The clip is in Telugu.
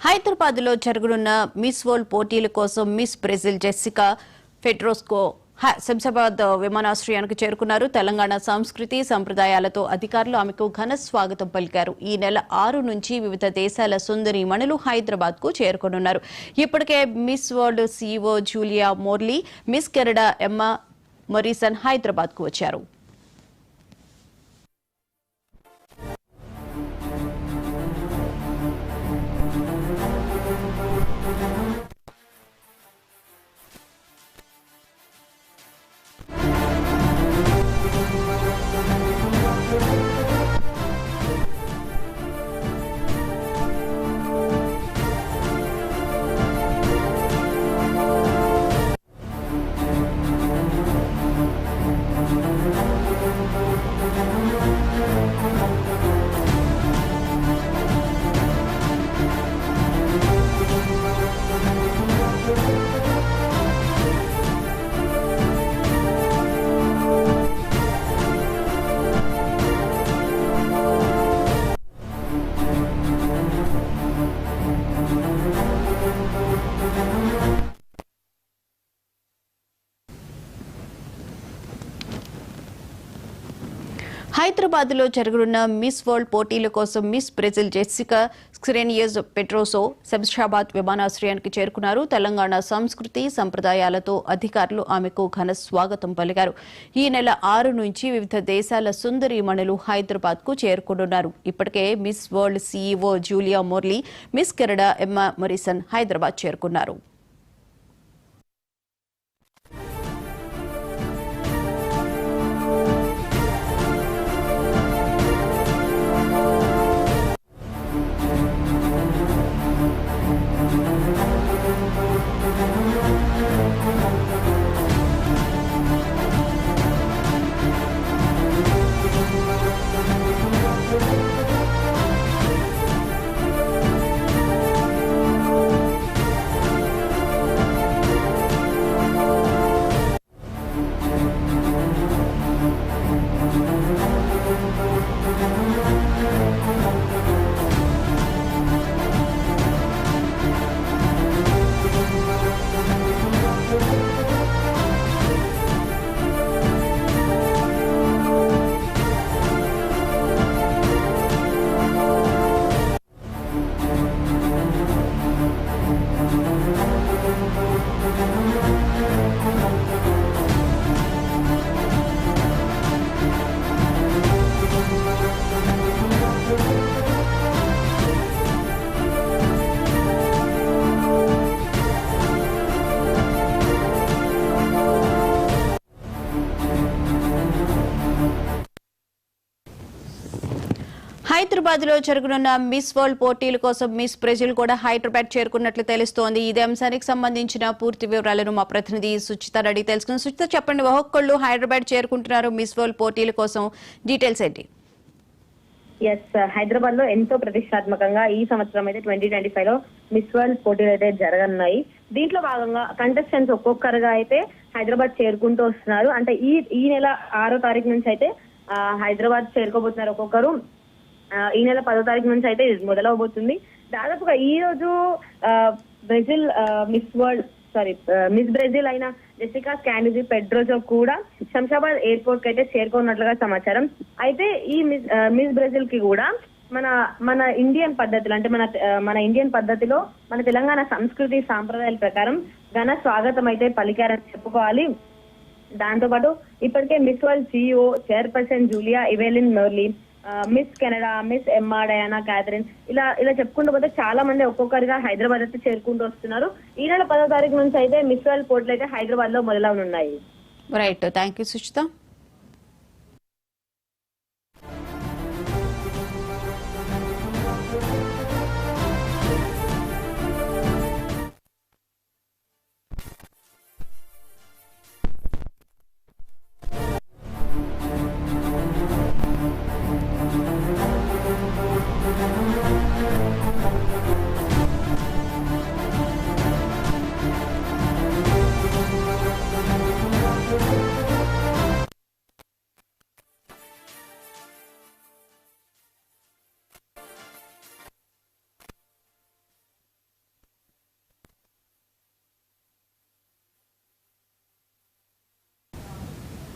హైదరాబాద్లో జరగనున్న మిస్ వరల్డ్ పోటీల కోసం మిస్ బ్రెజిల్ జెస్సికా ఫెడ్రోస్కో శంషాబాద్ విమానాశ్రయానికి చేరుకున్నారు. తెలంగాణ సంస్కృతి సంప్రదాయాలతో అధికారులు ఆమెకు ఘన స్వాగతం పలికారు. ఈ నెల 6 నుంచి వివిధ దేశాల సుందరీమణులు హైదరాబాద్ కు చేరుకోనున్నారు. ఇప్పటికే miss world CEO Julia Morley, miss Canada Emma Morrison Hyderabad కు వచ్చారు. హైదరాబాద్ లో జరగనున్న మిస్ వరల్డ్ పోటీల కోసం మిస్ బ్రెజిల్ జెస్సికా స్క్రెనియస్ పెట్రోసో శంషాబాద్ విమానాశ్రయానికి చేరుకున్నారు. తెలంగాణ సంస్కృతి సంప్రదాయాలతో అధికారులు ఆమెకు ఘన స్వాగతం పలికారు. ఈ నెల 6 నుంచి వివిధ దేశాల సుందరీమణులు హైదరాబాద్ కు చేరుకోనున్నారు. ఇప్పటికే miss world CEO Julia Morley, miss Canada Emma Morrison Hyderabad చేరుకున్నారు. హైదరాబాద్ లో జరగనున్న మిస్ వరల్డ్ పోటీల కోసం మిస్ బ్రెజిల్ కూడా హైదరాబాద్ చేరుకున్నట్లు తెలుస్తోంది. ఇదే అంశానికి సంబంధించిన పూర్తి వివరాలను మా ప్రతినిధి సుచిత రెడ్డి తెలుసుకున్నారు. సుచిత, చెప్పండి, ఒక్కొక్కళ్ళు హైదరాబాద్ చేరుకుంటున్నారు మిస్ వరల్డ్ పోటీల కోసం, డీటెయిల్స్ ఏంటి? హైదరాబాద్ లో ఎంతో ప్రతిష్టాత్మకంగా ఈ సంవత్సరం అయితే 2025 లో మిస్ వరల్డ్ పోటీలు అయితే జరగనున్నాయి. దీంట్లో భాగంగా కంటెస్టెంట్స్ ఒక్కొక్కరుగా అయితే హైదరాబాద్ చేరుకుంటూ వస్తున్నారు. అంటే ఈ నెల 6వ తారీఖు నుంచి అయితే హైదరాబాద్ చేరుకోబోతున్నారు ఒక్కొక్కరు. ఈ నెల 10వ తారీఖు నుంచి అయితే మొదలవబోతుంది. దాదాపుగా ఈ రోజు బ్రెజిల్ మిస్ బ్రెజిల్ అయిన జెసికా స్కానిజీ పెడ్రోజో కూడా శంషాబాద్ ఎయిర్పోర్ట్ కి అయితే చేరుకున్నట్లుగా సమాచారం. అయితే ఈ మిస్ బ్రెజిల్ కి కూడా మన ఇండియన్ పద్ధతిలో, అంటే మన ఇండియన్ పద్ధతిలో మన తెలంగాణ సంస్కృతి సాంప్రదాయాల ప్రకారం ఘన స్వాగతం అయితే పలికారని చెప్పుకోవాలి. దాంతో పాటు ఇప్పటికే miss world CEO chairperson Julia Evelyn Morley, miss Canada, miss Emma Diana Catherine, ఇలా చెప్పుకుంటూ పోతే చాలా మంది ఒక్కొక్కరిగా హైదరాబాద్ అయితే చేరుకుంటూ వస్తున్నారు. ఈ నెల 10వ తారీఖు నుంచి అయితే మిస్ వరల్డ్ పోటీలు అయితే హైదరాబాద్ లో మొదలవనున్నాయి. Right, thank you Suchitha.